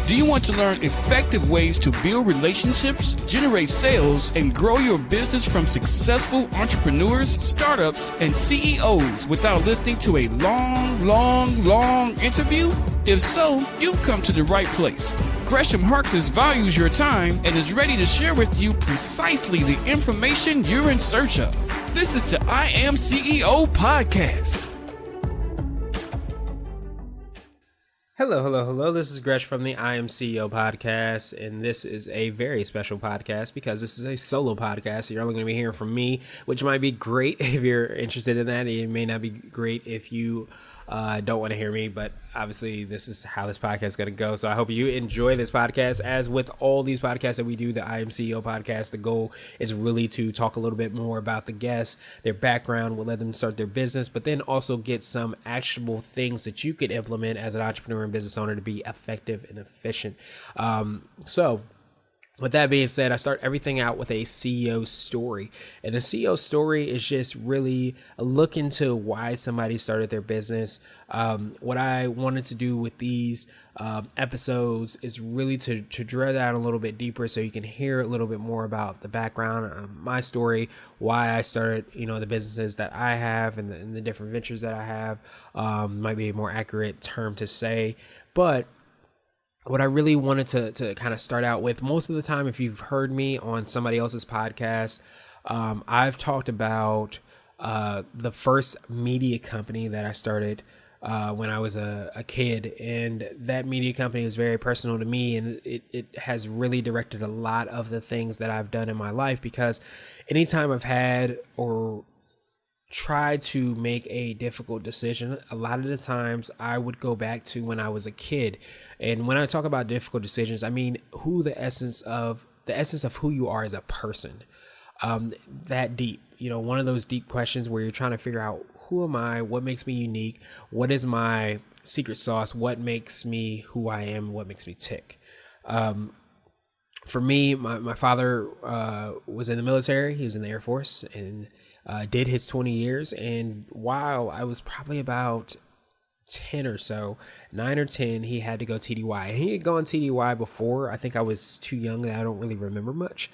Do you want to learn effective ways to build relationships, generate sales, and grow your business from successful entrepreneurs, startups, and CEOs without listening to a long interview? If so, you've come to the right place. Gresham Harkless values your time and is ready to share with you precisely the information you're in search of. This is the I Am CEO podcast. Hello. This is Gresh from the I Am CEO podcast, and this is a very special podcast because this is a solo podcast. So you're only going to be hearing from me, which might be great if you're interested in that. It may not be great if you don't want to hear me, but obviously this is how this podcast is going to go. So I hope you enjoy this podcast. As with all these podcasts that we do, the I Am CEO podcast, the goal is really to talk a little bit more about the guests, their background, we'll let them start their business, but then also get some actionable things that you could implement as an entrepreneur and business owner to be effective and efficient. So with that being said, I start everything out with a CEO story. And the CEO story is just really a look into why somebody started their business. What I wanted to do with these episodes is really to drill down a little bit deeper so you can hear a little bit more about the background of my story, why I started, the businesses that I have and the different ventures that I have. Might be a more accurate term to say, but what I really wanted to kind of start out with, most of the time, if you've heard me on somebody else's podcast, I've talked about the first media company that I started when I was a kid. And that media company is very personal to me, and it has really directed a lot of the things that I've done in my life, because anytime I've had or try to make a difficult decision, a lot of the times I would go back to when I was a kid. And when I talk about difficult decisions, I mean the essence of who you are as a person. That deep, one of those deep questions where you're trying to figure out, who am I? What makes me unique? What is my secret sauce? What makes me who I am? What makes me tick? For me, my father was in the military. He was in the Air Force and did his 20 years. And while I was probably about 10 or so, 9 or 10, he had to go TDY. And he had gone TDY before. I think I was too young that I don't really remember much.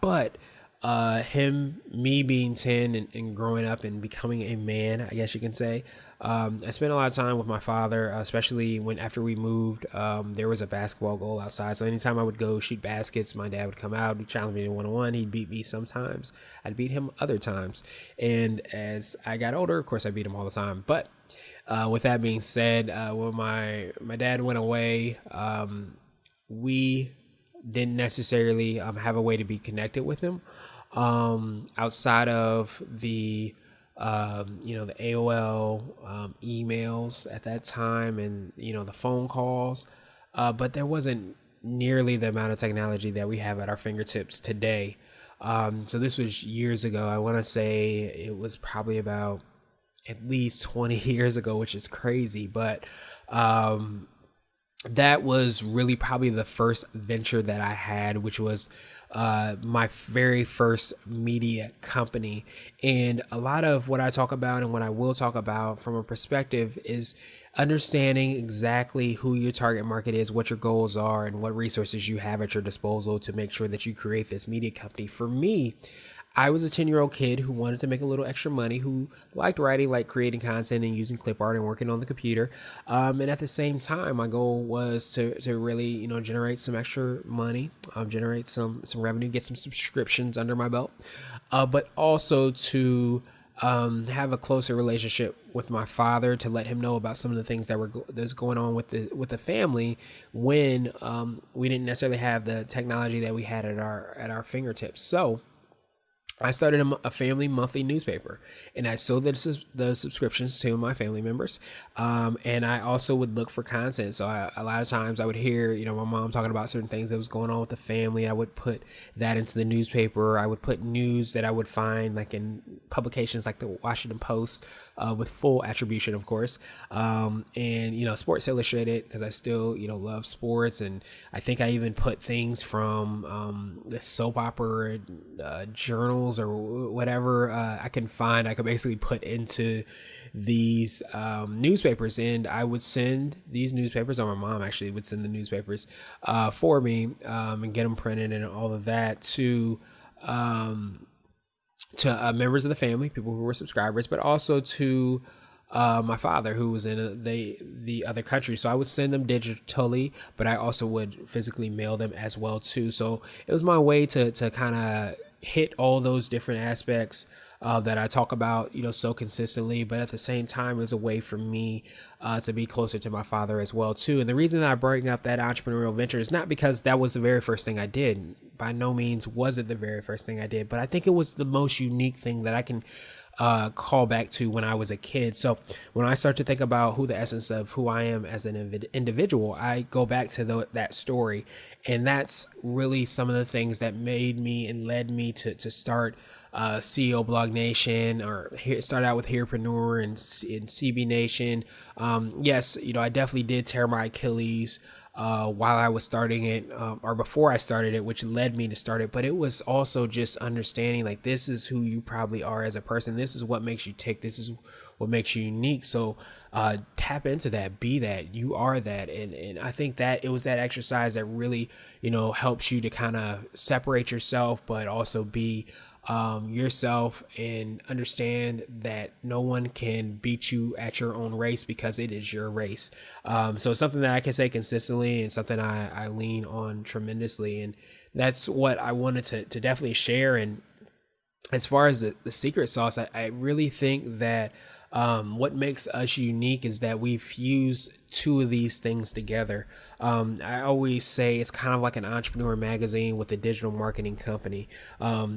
But me being 10 and growing up and becoming a man, I guess you can say, I spent a lot of time with my father, especially after we moved. There was a basketball goal outside, so anytime I would go shoot baskets, my dad would come out, he'd challenge me to one-on-one. He'd beat me sometimes, I'd beat him other times. And as I got older, of course I beat him all the time. But with that being said, when my dad went away, we didn't necessarily have a way to be connected with him outside of the the AOL emails at that time, and the phone calls, but there wasn't nearly the amount of technology that we have at our fingertips today. So this was years ago. I want to say it was probably about at least 20 years ago, which is crazy, but that was really probably the first venture that I had, which was my very first media company. And a lot of what I talk about and what I will talk about from a perspective is understanding exactly who your target market is, what your goals are, and what resources you have at your disposal to make sure that you create this media company. For me, I was a 10-year-old kid who wanted to make a little extra money, who liked writing, liked creating content and using clip art and working on the computer. And at the same time, my goal was to really, generate some extra money, generate some revenue, get some subscriptions under my belt, but also to have a closer relationship with my father, to let him know about some of the things that's going on with the family when we didn't necessarily have the technology that we had at our fingertips. So I started a family monthly newspaper, and I sold the subscriptions to my family members. And I also would look for content. So a lot of times I would hear, my mom talking about certain things that was going on with the family. I would put that into the newspaper. I would put news that I would find like in publications like the Washington Post, with full attribution, of course. And, Sports Illustrated, because I still, love sports. And I think I even put things from the soap opera journals journals or whatever I can find, I could basically put into these newspapers, and I would send these newspapers, or my mom actually would send the newspapers for me and get them printed and all of that to members of the family, people who were subscribers, but also to my father, who was in the other country. So I would send them digitally, but I also would physically mail them as well too. So it was my way to kind of hit all those different aspects that I talk about, so consistently. But at the same time, it was a way for me to be closer to my father as well too. And the reason that I bring up that entrepreneurial venture is not because that was the very first thing I did. By no means was it the very first thing I did, but I think it was the most unique thing that I can call back to when I was a kid. So when I start to think about who the essence of who I am as an individual, I go back to that story. And that's really some of the things that made me and led me to start CEO Blog Nation, or start out with Youareapreneur and CB Nation. Yes, I definitely did tear my Achilles while I was starting it, or before I started it, which led me to start it. But it was also just understanding, like, this is who you probably are as a person. This is what makes you tick. This is what makes you unique. So tap into that, be that, you are that. And I think that it was that exercise that really, helps you to kind of separate yourself, but also be yourself, and understand that no one can beat you at your own race, because it is your race. So it's something that I can say consistently, and something I lean on tremendously. And that's what I wanted to definitely share. And as far as the secret sauce, I really think that what makes us unique is that we've fused two of these things together. I always say it's kind of like an entrepreneur magazine with a digital marketing company.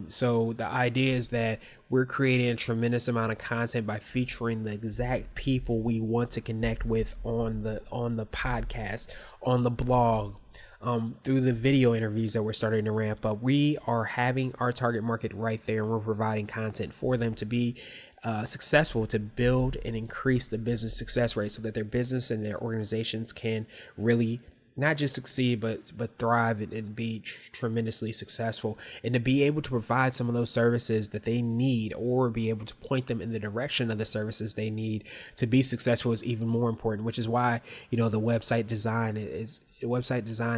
So the idea is that we're creating a tremendous amount of content by featuring the exact people we want to connect with on the podcast, on the blog, through the video interviews that we're starting to ramp up. We are having our target market right there, and we're providing content for them to be successful, to build and increase the business success rate, so that their business and their organizations can really not just succeed, but thrive and be tremendously successful. And to be able to provide some of those services that they need, or be able to point them in the direction of the services they need to be successful, is even more important, which is why, the website design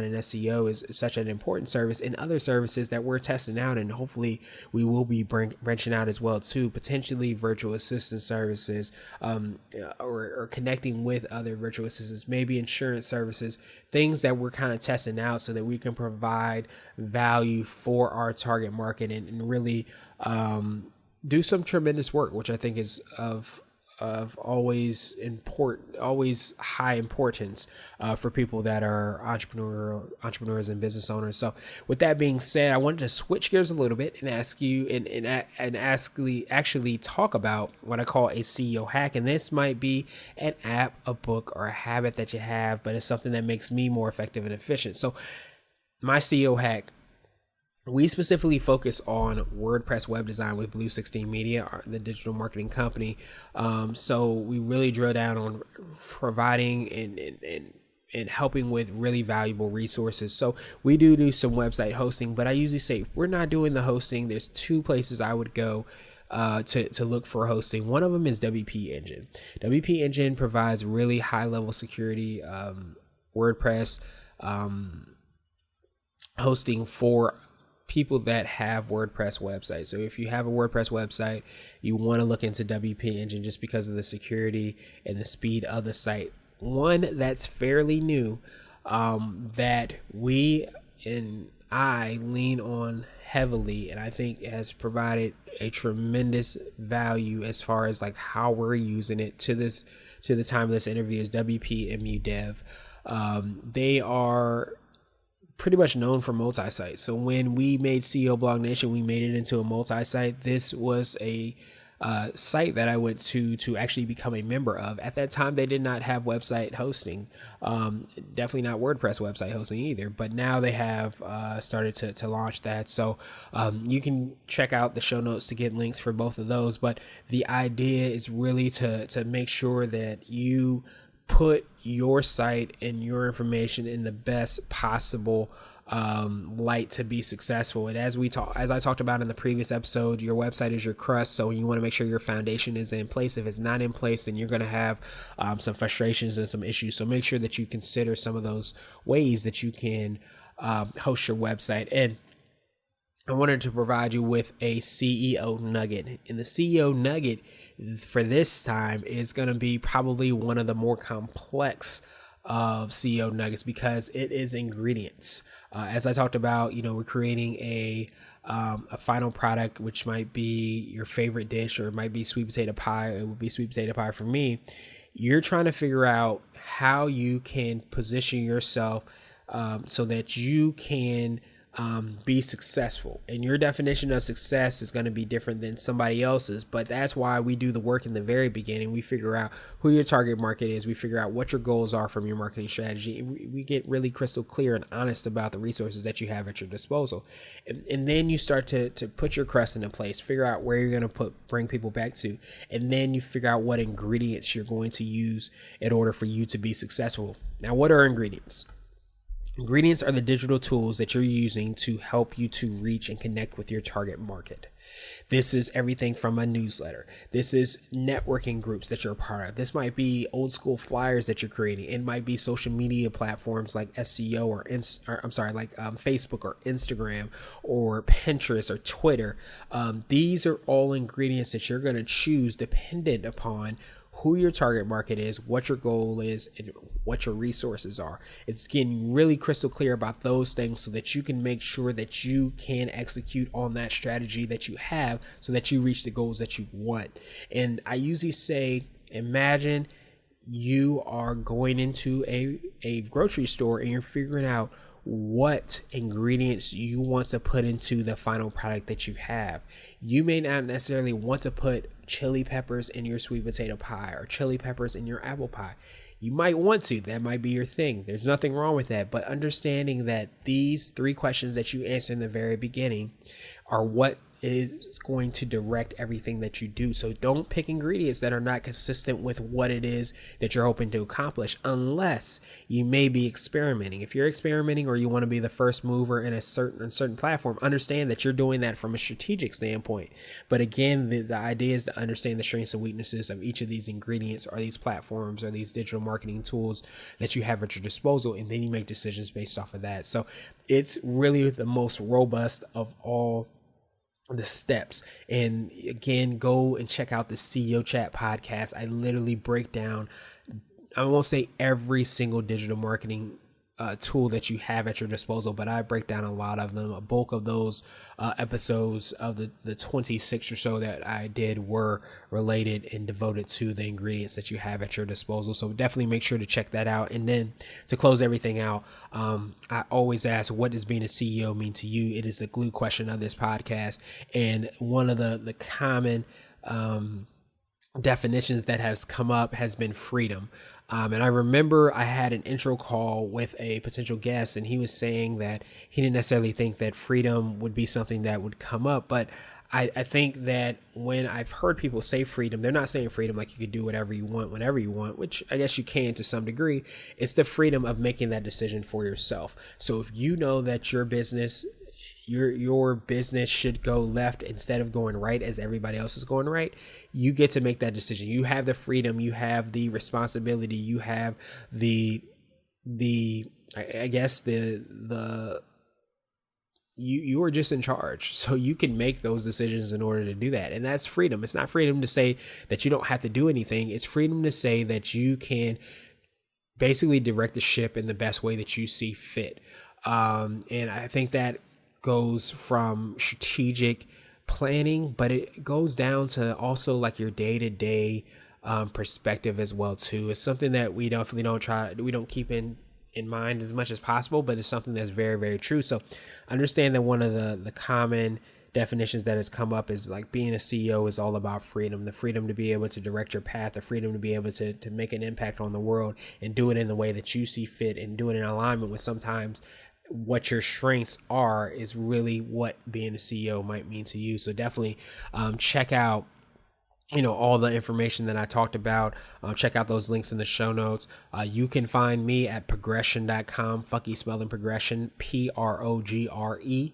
and SEO is such an important service, and other services that we're testing out, and hopefully we will be branching out as well too, potentially virtual assistant services, or connecting with other virtual assistants, maybe insurance services, things that we're kind of testing out so that we can provide value for our target market, and really do some tremendous work, which I think is of always high importance for people that are entrepreneurs and business owners. So with that being said, I wanted to switch gears a little bit and ask you and actually talk about what I call a CEO hack. And this might be an app, a book, or a habit that you have, but it's something that makes me more effective and efficient. So my CEO hack, we specifically focus on WordPress web design with Blue 16 Media, the digital marketing company. So we really drill down on providing and helping with really valuable resources. So we do some website hosting, but I usually say, we're not doing the hosting, there's two places I would go to look for hosting. One of them is WP Engine. WP Engine provides really high level security WordPress hosting for people that have WordPress websites. So if you have a WordPress website, you want to look into WP Engine just because of the security and the speed of the site. One that's fairly new, that we and I lean on heavily, and I think has provided a tremendous value as far as like how we're using it to the time of this interview, is WP Dev. They are pretty much known for multi-site. So when we made CEO Blog Nation, we made it into a multi-site. This was a site that I went to actually become a member of. At that time, they did not have website hosting, definitely not WordPress website hosting either, but now they have started to launch that. So you can check out the show notes to get links for both of those. But the idea is really to make sure that you put your site and your information in the best possible light to be successful. And as I talked about in the previous episode, your website is your crust. So you want to make sure your foundation is in place. If it's not in place, then you're going to have some frustrations and some issues. So make sure that you consider some of those ways that you can host your website. And I wanted to provide you with a CEO nugget. And the CEO nugget for this time is going to be probably one of the more complex of CEO nuggets because it is ingredients. As I talked about, we're creating a final product, which might be your favorite dish, or it might be sweet potato pie. It would be sweet potato pie for me. You're trying to figure out how you can position yourself so that you can be successful. And your definition of success is going to be different than somebody else's, but that's why we do the work in the very beginning. We figure out who your target market is. We figure out what your goals are from your marketing strategy. We get really crystal clear and honest about the resources that you have at your disposal. And then you start to put your crust into place, figure out where you're going to bring people back to. And then you figure out what ingredients you're going to use in order for you to be successful. Now, what are ingredients? Ingredients are the digital tools that you're using to help you to reach and connect with your target market. This is everything from a newsletter. This is networking groups that you're a part of. This might be old school flyers that you're creating. It might be social media platforms like SEO or Facebook or Instagram or Pinterest or Twitter. These are all ingredients that you're going to choose dependent upon who your target market is, what your goal is, and what your resources are. It's getting really crystal clear about those things so that you can make sure that you can execute on that strategy that you have so that you reach the goals that you want. And I usually say, imagine you are going into a grocery store and you're figuring out what ingredients you want to put into the final product that you have. You may not necessarily want to put chili peppers in your sweet potato pie or chili peppers in your apple pie. You might want to. That might be your thing. There's nothing wrong with that. But understanding that these 3 questions that you answer in the very beginning are what is going to direct everything that you do. So don't pick ingredients that are not consistent with what it is that you're hoping to accomplish, unless you may be experimenting. If you're experimenting or you want to be the first mover in a certain platform, understand that you're doing that from a strategic standpoint. But again, the idea is to understand the strengths and weaknesses of each of these ingredients or these platforms or these digital marketing tools that you have at your disposal, and then you make decisions based off of that. So it's really the most robust of all the steps. And again, go and check out the CEO Chat podcast. I literally break down, I won't say every single digital marketing tool that you have at your disposal, but I break down a lot of them. A bulk of those episodes of the 26 or so that I did were related and devoted to the ingredients that you have at your disposal. So definitely make sure to check that out. And then to close everything out, I always ask, what does being a CEO mean to you? It is the glue question of this podcast. And one of the common definitions that has come up has been freedom. And I remember I had an intro call with a potential guest, and he was saying that he didn't necessarily think that freedom would be something that would come up. But I think that when I've heard people say freedom, they're not saying freedom like you could do whatever you want, whenever you want, which I guess you can to some degree. It's the freedom of making that decision for yourself. So if you know that your business should go left instead of going right as everybody else is going right, you get to make that decision. You have the freedom, you have the responsibility, you have you are just in charge. So you can make those decisions in order to do that. And that's freedom. It's not freedom to say that you don't have to do anything. It's freedom to say that you can basically direct the ship in the best way that you see fit. And I think that goes from strategic planning, but it goes down to also like your day-to-day perspective as well too. It's something that we definitely don't keep in mind as much as possible, but it's something that's very, very true. So understand that one of the common definitions that has come up is like being a CEO is all about freedom, the freedom to be able to direct your path, the freedom to be able to make an impact on the world and do it in the way that you see fit and do it in alignment with sometimes what your strengths are is really what being a CEO might mean to you. So definitely check out all the information that I talked about. Check out those links in the show notes. You can find me at progression.com. Fucky spelling progression, PROGRESHION.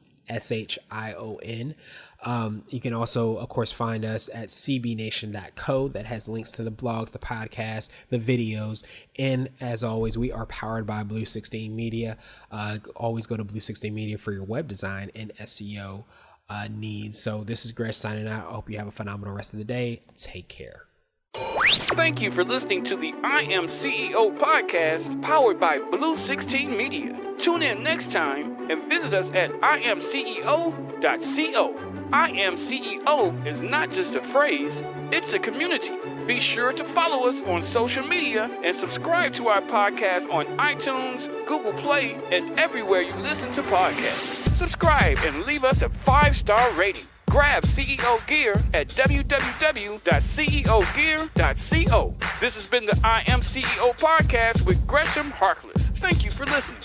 You can also, of course, find us at CBNation.co. That has links to the blogs, the podcast, the videos. And as always, we are powered by Blue 16 Media. Always go to Blue 16 Media for your web design and SEO needs. So this is Gresh signing out. I hope you have a phenomenal rest of the day. Take care. Thank you for listening to the I Am CEO podcast powered by Blue 16 Media. Tune in next time and visit us at IAM381.co. I Am CEO is not just a phrase, it's a community. Be sure to follow us on social media and subscribe to our podcast on iTunes, Google Play, and everywhere you listen to podcasts. Subscribe and leave us a 5-star rating. Grab CEO gear at www.ceogear.co. This has been the I Am CEO podcast with Gresham Harkless. Thank you for listening.